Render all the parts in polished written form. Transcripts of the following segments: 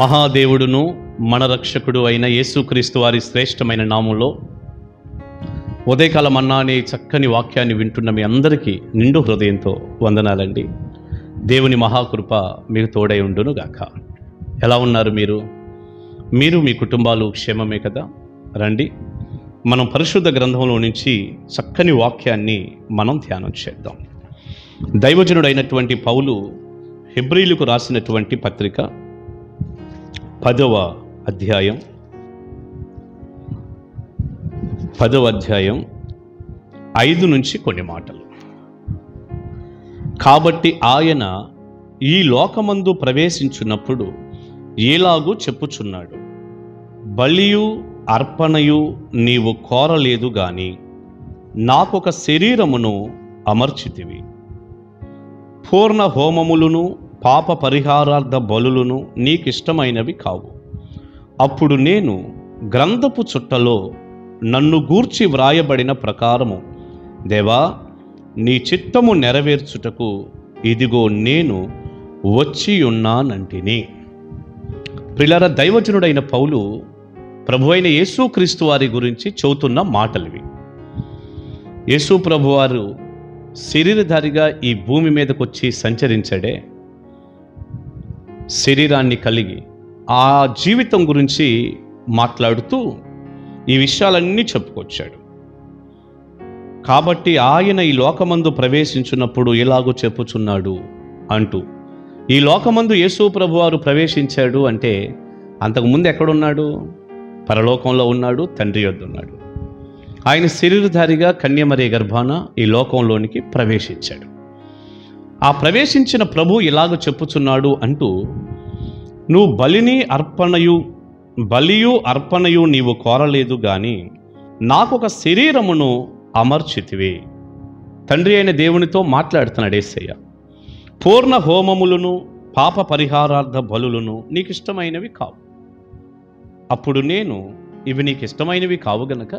మహాదేవుడును మన రక్షకుడు అయిన యేసుక్రీస్తు వారి శ్రేష్టమైన నామంలో ఉదయకాల మన్నా అనే చక్కని వాక్యాన్ని వింటున్న మీ అందరికీ నిండు హృదయంతో వందనాలండి. దేవుని మహాకృప మీకు తోడై ఉండును గాక. ఎలా ఉన్నారు మీరు మీ కుటుంబాలు క్షేమమే కదా? రండి, మనం పరిశుద్ధ గ్రంథంలో నుంచి చక్కని వాక్యాన్ని మనం ధ్యానం చేద్దాం. దైవజనుడైనటువంటి పౌలు హెబ్రీయులకు రాసినటువంటి పత్రిక 10వ అధ్యాయం 5 నుంచి కొన్ని మాటలు. కాబట్టి ఆయన ఈ లోకమందు ప్రవేశించున్నప్పుడు ఏలాగూ చెప్పుచున్నాడు, బలియు అర్పణయు నీవు కోరలేదు గాని నాకొక శరీరమును అమర్చితివి. పూర్ణ హోమములను పాప పరిహారార్థ బలులను నీకిష్టమైనవి కావు. అప్పుడు నేను గ్రంథపు చుట్టలో నన్ను గూర్చి వ్రాయబడిన ప్రకారము, దేవా నీ చిత్తము నెరవేర్చుటకు ఇదిగో నేను వచ్చి ఉన్నానంటిని. ప్రియులారా, దైవజనుడైన పౌలు ప్రభువైన యేసుక్రీస్తు వారి గురించి చెబుతున్న మాటలివి. యేసు ప్రభువారు శరీరధారిగా ఈ భూమి మీదకు వచ్చి సంచరించాడే, శరీరాన్ని కలిగి ఆ జీవితం గురించి మాట్లాడుతూ ఈ విషయాలన్నీ చెప్పుకొచ్చాడు. కాబట్టి ఆయన ఈ లోకమందు ప్రవేశించినప్పుడు ఎలాగో చెప్పుచున్నాడు అంటూ, ఈ లోకమందు యేసు ప్రభువారు ప్రవేశించాడు అంటే అంతకుముందు ఎక్కడున్నాడు? పరలోకంలో ఉన్నాడు, తండ్రి యొద్ద ఉన్నాడు. ఆయన శరీరధారిగా కన్యమరీ గర్భాన ఈ లోకంలోనికి ప్రవేశించాడు. ఆ ప్రవేశించిన ప్రభు ఇలాగ చెప్పుచున్నాడు అంటూ, నువ్వు బలియు అర్పణయు నీవు కోరలేదు గాని నాకొక శరీరమును అమర్చితివి. తండ్రి అయిన దేవునితో మాట్లాడుతున్నాడు యేసయ్య. పూర్ణ హోమములను పాప పరిహారార్థ బలులను నీకు ఇష్టమైనవి కావు. అప్పుడు నేను, ఇవి నీకు ఇష్టమైనవి కావు గనక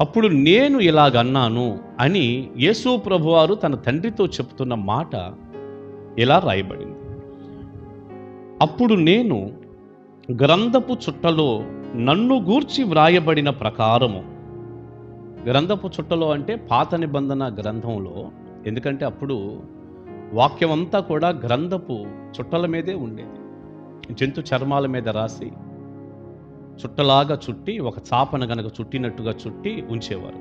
అప్పుడు నేను ఇలాగన్నాను అని యేసు ప్రభువారు తన తండ్రితో చెప్తున్న మాట ఇలా రాయబడింది. అప్పుడు నేను గ్రంథపు చుట్టలో నన్ను గూర్చి వ్రాయబడిన ప్రకారము. గ్రంథపు చుట్టలో అంటే పాత నిబంధన గ్రంథంలో, ఎందుకంటే అప్పుడు వాక్యం అంతా కూడా గ్రంథపు చుట్టల మీదే ఉండేది. జంతు చర్మాల మీద రాసి చుట్టలాగా చుట్టి, ఒక చాపను గనక చుట్టినట్టుగా చుట్టి ఉంచేవారు.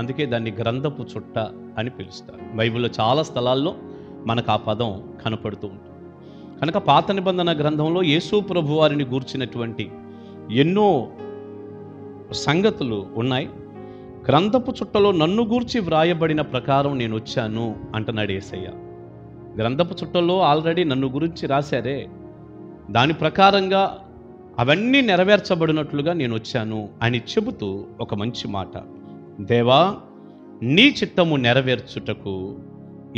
అందుకే దాన్ని గ్రంథపు చుట్ట అని పిలుస్తారు. బైబిల్లో చాలా స్థలాల్లో మనకు ఆ పదం కనపడుతూ ఉంటుంది. కనుక పాత నిబంధన గ్రంథంలో యేసు ప్రభు వారిని గూర్చినటువంటి ఎన్నో సంగతులు ఉన్నాయి. గ్రంథపు చుట్టలో నన్ను గూర్చి వ్రాయబడిన ప్రకారం నేను వచ్చాను అంటున్నాడు యేసయ్య. గ్రంథపు చుట్టలో ఆల్రెడీ నన్ను గురించి రాశారే, దాని ప్రకారంగా అవన్నీ నెరవేర్చబడినట్లుగా నేను వచ్చాను అని చెబుతూ ఒక మంచి మాట, దేవా నీ చిత్తము నెరవేర్చుటకు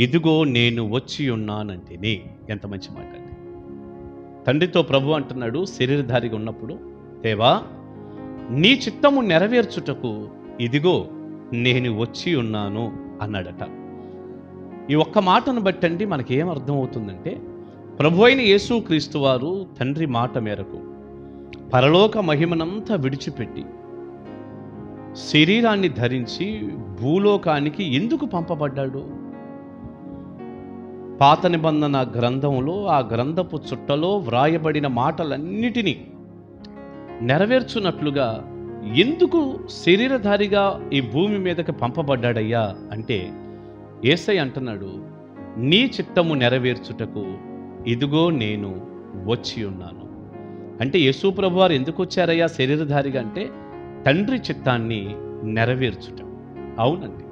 ఇదిగో నేను వచ్చి ఉన్నానంటిని. ఎంత మంచి మాట అండి. తండ్రితో ప్రభు అంటున్నాడు శరీరధారిగా ఉన్నప్పుడు, దేవా నీ చిత్తము నెరవేర్చుటకు ఇదిగో నేను వచ్చి ఉన్నాను అన్నాడట. ఈ ఒక్క మాటను బట్టండి మనకేం అర్థం అవుతుందంటే, ప్రభు అయిన యేసుక్రీస్తు వారు తండ్రి మాట మేరకు పరలోక మహిమనంతా విడిచిపెట్టి శరీరాన్ని ధరించి భూలోకానికి ఎందుకు పంపబడ్డాడు? పాత నిబంధన గ్రంథంలో ఆ గ్రంథపు చుట్టలో వ్రాయబడిన మాటలన్నిటినీ నెరవేర్చున్నట్లుగా ఎందుకు శరీరధారిగా ఈ భూమి మీదకి పంపబడ్డాడయ్యా అంటే, యేసయ్య అంటున్నాడు, నీ చిత్తము నెరవేర్చుటకు ఇదిగో నేను వచ్చి ఉన్నాను. అంటే యేసు ప్రభు వారు ఎందుకు వచ్చారయ్యా శరీరధారిగా అంటే, తండ్రి చిత్తాన్ని నెరవేర్చుట. అవునండి,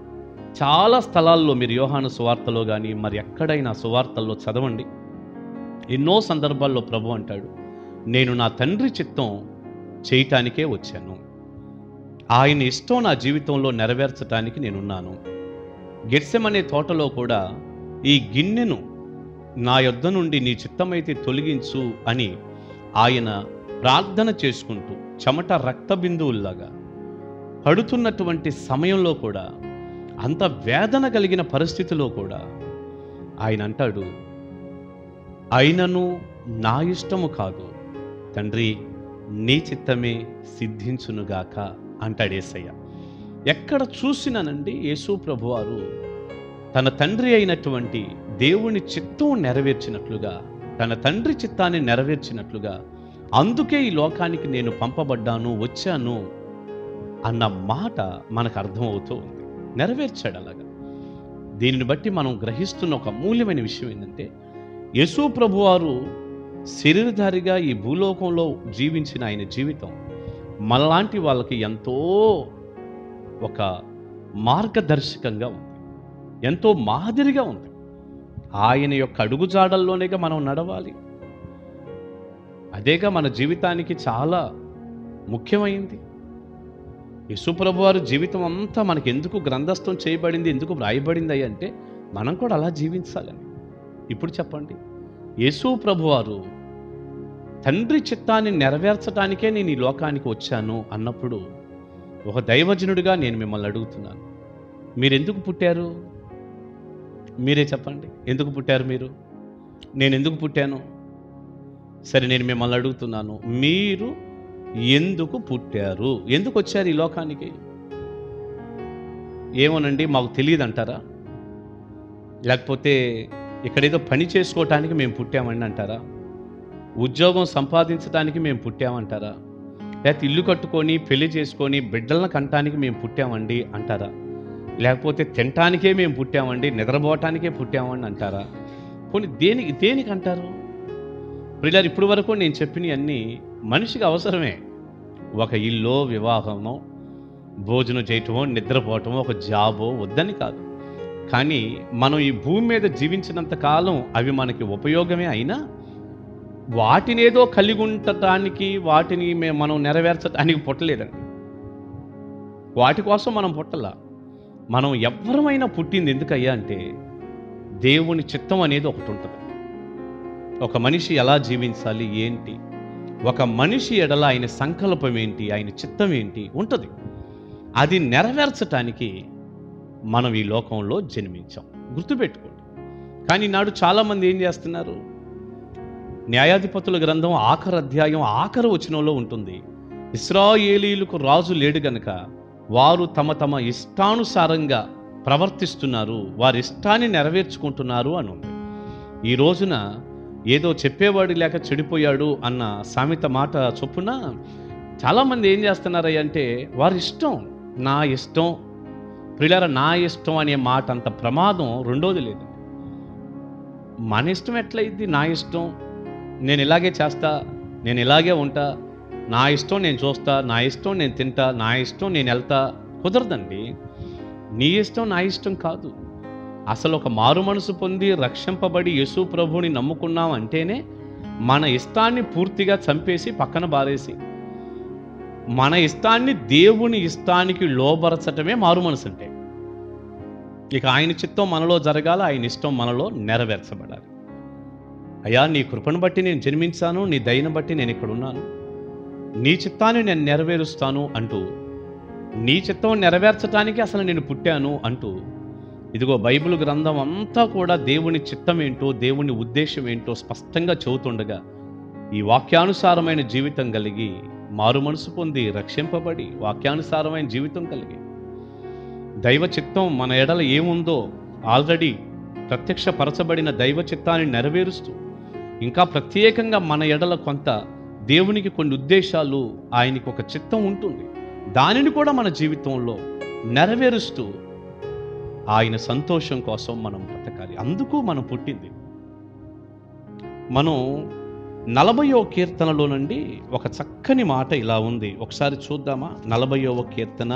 చాలా స్థలాల్లో మీరు యోహాను సువార్తలో కానీ మరి ఎక్కడైనా సువార్తల్లో చదవండి, ఎన్నో సందర్భాల్లో ప్రభు అంటాడు, నేను నా తండ్రి చిత్తం చేయటానికే వచ్చాను. ఆయన ఇష్టం నా జీవితంలో నెరవేర్చటానికి నేనున్నాను. గెత్సెమనే తోటలో కూడా ఈ గిన్నెను నా యొద్ద నుండి నీ చిత్తమైతే తొలగించు అని ఆయన ప్రార్థన చేసుకుంటూ చెమట రక్త బిందువుల్లాగా పడుతున్నటువంటి సమయంలో కూడా, అంత వేదన కలిగిన పరిస్థితిలో కూడా ఆయన అంటాడు, అయినను నా ఇష్టము కాదు తండ్రి నీ చిత్తమే సిద్ధించునుగాక అంటాడు యేసయ్య. ఎక్కడ చూసినానండి యేసు ప్రభువారు తన తండ్రి అయినటువంటి దేవుని చిత్తం నెరవేర్చినట్లుగా, తన తండ్రి చిత్తాన్ని నెరవేర్చినట్లుగా, అందుకే ఈ లోకానికి నేను పంపబడ్డాను, వచ్చాను అన్న మాట మనకు అర్థమవుతూ ఉంది. నెరవేర్చాడు అలాగా. దీనిని బట్టి మనం గ్రహిస్తున్న ఒక అమూల్యమైన విషయం ఏంటంటే, యేసు ప్రభువారు శరీరధారిగా ఈ భూలోకంలో జీవించిన ఆయన జీవితం మనలాంటి వాళ్ళకి ఎంతో ఒక మార్గదర్శకంగా ఉంది, ఎంతో మాదిరిగా ఉంది. ఆయన యొక్క అడుగుజాడల్లోనేగా మనం నడవాలి. అదేగా మన జీవితానికి చాలా ముఖ్యమైంది. యేసుప్రభు వారి జీవితం అంతా మనకి ఎందుకు గ్రంథస్థం చేయబడింది, ఎందుకు వ్రాయబడింది అంటే మనం కూడా అలా జీవించాలని. ఇప్పుడు చెప్పండి, యేసు ప్రభువారు తండ్రి చిత్తాన్ని నెరవేర్చడానికే నేను ఈ లోకానికి వచ్చాను అన్నప్పుడు ఒక దైవజనుడిగా నేను మిమ్మల్ని అడుగుతున్నాను, మీరెందుకు పుట్టారు? మీరే చెప్పండి, ఎందుకు పుట్టారు మీరు? నేను ఎందుకు పుట్టాను? సరే, నేను మిమ్మల్ని అడుగుతున్నాను, మీరు ఎందుకు పుట్టారు? ఎందుకు వచ్చారు ఈ లోకానికి? ఏమోనండి మాకు తెలియదు అంటారా? లేకపోతే ఇక్కడేదో పని చేసుకోవటానికి మేము పుట్టామండి అంటారా? ఉద్యోగం సంపాదించడానికి మేము పుట్టామంటారా? లేకపోతే ఇల్లు కట్టుకొని పెళ్లి చేసుకొని బిడ్డలను కంటానికి మేము పుట్టామండి అంటారా? లేకపోతే తినటానికే మేము పుట్టామండి, నిద్రపోవటానికే పుట్టామండి అంటారా? పోనీ దేనికి అంటారు? ప్రియులారా, ఇప్పుడు వరకు నేను చెప్పినవి అన్నీ మనిషికి అవసరమే. ఒక ఇల్లు, వివాహమో, భోజనం చేయటమో, నిద్రపోవటమో, ఒక జాబో వద్దని కాదు. కానీ మనం ఈ భూమి మీద జీవించినంత కాలం అవి మనకి ఉపయోగమే అయినా వాటినేదో కలిగి ఉండటానికి, వాటిని మనం నెరవేర్చడానికి పుట్టలేదండి. వాటి కోసం మనం పుట్టలా. మనం ఎవ్వరమైనా పుట్టింది ఎందుకయ్యా అంటే దేవుని చిత్తం అనేది ఒకటి ఉంటుంది. ఒక మనిషి ఎలా జీవించాలి ఏంటి, ఒక మనిషి ఎడల ఆయన సంకల్పం ఏంటి, ఆయన చిత్తం ఏంటి ఉంటుంది. అది నెరవేర్చటానికి మనం ఈ లోకంలో జన్మించాం, గుర్తుపెట్టుకోండి. కానీ నాడు చాలామంది ఏం చేస్తున్నారు, న్యాయాధిపతుల గ్రంథం ఆఖరి అధ్యాయం ఆఖరి వచనంలో ఉంటుంది, ఇశ్రాయేలీయులకు రాజు లేడు గనుక వారు తమ ఇష్టానుసారంగా ప్రవర్తిస్తున్నారు, వారి ఇష్టాన్ని నెరవేర్చుకుంటున్నారు అని ఉంది. ఈ రోజున ఏదో చెప్పేవాడు లేక చెడిపోయాడు అన్న సామెత మాట చొప్పున చాలామంది ఏం చేస్తున్నారంటే వారి ఇష్టం, నా ఇష్టం. ప్రియులారా, నా ఇష్టం అనే మాట అంత ప్రమాదం రెండోది లేదు. మన ఇష్టం ఎట్లయిద్ది? నా ఇష్టం, నేను ఇలాగే చేస్తా, నేను ఇలాగే ఉంటా, నా ఇష్టం నేను చూస్తా, నా ఇష్టం నేను తింటా, నా ఇష్టం నేను వెళ్తా. కుదరదండి. నీ ఇష్టం నా ఇష్టం కాదు. అసలు ఒక మారు మనసు పొంది రక్షింపబడి యేసు ప్రభువుని నమ్ముకున్నాం అంటేనే మన ఇష్టాన్ని పూర్తిగా చంపేసి పక్కన బారేసి మన ఇష్టాన్ని దేవుని ఇష్టానికి లోబరచటమే మారు మనసు అంటే. ఇక ఆయన చిత్తం మనలో జరగాలి, ఆయన ఇష్టం మనలో నెరవేర్చబడాలి. అయ్యా, నీ కృపను బట్టి నేను జన్మించాను, నీ దయను బట్టి నేను ఇక్కడ ఉన్నాను, నీ చిత్తాన్ని నేను నెరవేరుస్తాను అంటూ, నీ చిత్తం నెరవేర్చడానికి అసలు నేను పుట్టాను అంటూ, ఇదిగో బైబిల్ గ్రంథం అంతా కూడా దేవుని చిత్తం ఏంటో, దేవుని ఉద్దేశం ఏంటో స్పష్టంగా చెబుతుండగా ఈ వాక్యానుసారమైన జీవితం కలిగి మారు మనసు పొంది రక్షింపబడి వాక్యానుసారమైన జీవితం కలిగి దైవ చిత్తం మన ఎడల ఏముందో ఆల్రెడీ ప్రత్యక్షపరచబడిన దైవ చిత్తాన్ని నెరవేరుస్తూ, ఇంకా ప్రత్యేకంగా మన ఎడల కొంత దేవునికి కొన్ని ఉద్దేశాలు, ఆయనకు ఒక చిత్తం ఉంటుంది, దానిని కూడా మన జీవితంలో నెరవేరుస్తూ ఆయన సంతోషం కోసం మనం బ్రతకాలి. అందుకు మనం పుట్టింది. మనం 40వ కీర్తనలో నుండి ఒక చక్కని మాట ఇలా ఉంది, ఒకసారి చూద్దామా? 40వ కీర్తన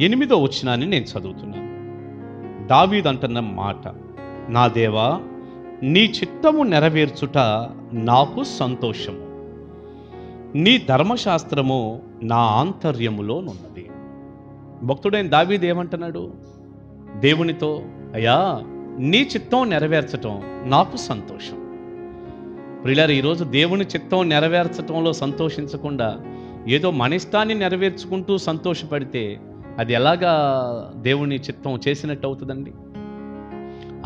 8వ వచనాన్ని నేను చదువుతున్నాను. దావీదు అంటున్న మాట, నా దేవా, నీ చిత్తము నెరవేర్చుట నాకు సంతోషము, నీ ధర్మశాస్త్రము నా ఆంతర్యములోనున్నది. భక్తుడైన దావీదు ఏమంటున్నాడు దేవునితో? అయ్యా, నీ చిత్తం నెరవేర్చటం నాకు సంతోషం. ప్రియులారా, ఈరోజు దేవుని చిత్తం నెరవేర్చటంలో సంతోషించకుండా ఏదో మన ఇష్టాన్ని నెరవేర్చుకుంటూ సంతోషపడితే అది ఎలాగా దేవుని చిత్తం చేసినట్టు అవుతుందండి?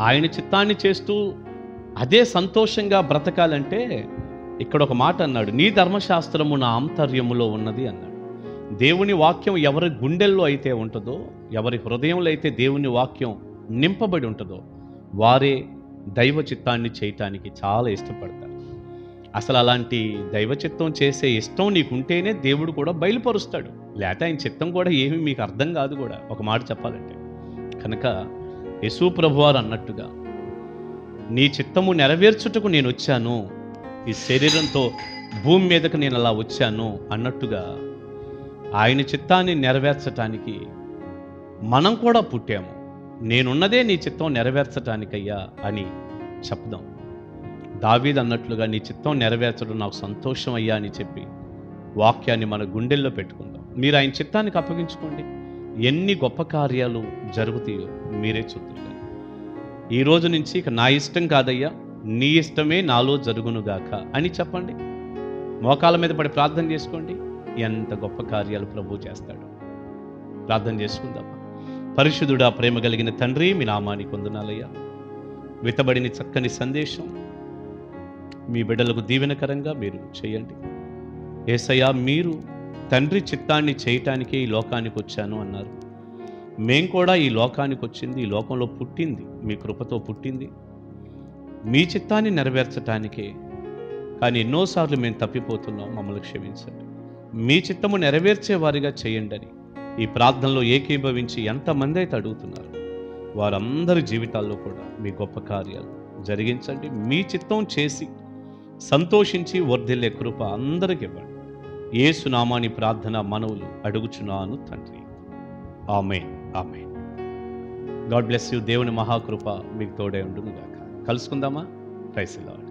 ఆయన చిత్తాన్ని చేస్తూ అదే సంతోషంగా బ్రతకాలంటే ఇక్కడ ఒక మాట అన్నాడు, నీ ధర్మశాస్త్రము నా ఆంతర్యములో ఉన్నది అన్నాడు. దేవుని వాక్యం ఎవరి గుండెల్లో అయితే ఉంటుందో, ఎవరి హృదయంలో అయితే దేవుని వాక్యం నింపబడి ఉంటుందో, వారే దైవ చిత్తాన్ని చేయటానికి చాలా ఇష్టపడతారు. అసలు అలాంటి దైవ చిత్తం చేసే ఇష్టం నీకుంటేనే దేవుడు కూడా బయలుపరుస్తాడు. లేకపోతే ఆయన చిత్తం కూడా ఏమీ మీకు అర్థం కాదు కూడా, ఒక మాట చెప్పాలంటే. కనుక యేసు ప్రభువారు అన్నట్టుగా నీ చిత్తము నెరవేర్చుటకు నేను వచ్చాను, ఈ శరీరంతో భూమి మీదకు నేను అలా వచ్చాను అన్నట్టుగా ఆయన చిత్తాన్ని నెరవేర్చటానికి మనం కూడా పుట్టాము. నేనున్నదే నీ చిత్తం నెరవేర్చటానికయ్యా అని చెప్దాం. దావీదు అన్నట్లుగా నీ చిత్తం నెరవేర్చడం నాకు సంతోషం అయ్యా అని చెప్పి వాక్యాన్ని మన గుండెల్లో పెట్టుకుందాం. మీరు ఆయన చిత్తానికి అప్పగించుకోండి, ఎన్ని గొప్ప కార్యాలు జరుగుతాయో మీరే చూద్దరు. ఈ రోజు నుంచి ఇక నా ఇష్టం కాదయ్యా, నీ ఇష్టమే నాలో జరుగునుగాక అని చెప్పండి. మోకాళ్ళ మీద పడి ప్రార్థన చేసుకోండి. ఎంత గొప్ప కార్యాలు ప్రభువు చేస్తాడు. ప్రార్థన చేసుకుందామా. పరిశుద్ధుడా, ప్రేమ కలిగిన తండ్రి, మీ నామానికి వందనాలయ్యా. విత్తబడిన చక్కని సందేశం మీ బిడ్డలకు దీవెనకరంగా మీరు చేయండి. యేసయ్యా, మీరు తండ్రి చిత్తాన్ని చేయటానికే ఈ లోకానికి వచ్చాను అన్నారు. మేం కూడా ఈ లోకానికి వచ్చింది, ఈ లోకంలో పుట్టింది మీ కృపతో పుట్టింది, మీ చిత్తాన్ని నెరవేర్చటానికే. కానీ ఎన్నోసార్లు మేము తప్పిపోతున్నాం, మమ్మల్ని క్షమించండి. మీ చిత్తము నెరవేర్చే వారిగా చేయండి అని ఈ ప్రార్థనలో ఏకీభవించి ఎంతమంది అయితే అడుగుతున్నారు, వారందరి జీవితాల్లో కూడా మీ గొప్ప కార్యాలు జరిగించండి. మీ చిత్తం చేసి సంతోషించి వర్ధిల్లే కృప అందరికి ఇవ్వండి. యేసు నామాని ప్రార్థన మనవులు అడుగుచున్నాను తండ్రి. ఆమేన్, ఆమేన్. God bless you. దేవుని మహాకృప మీకు తోడే ఉండును గాక. కలుసుకుందామా? Praise the lord.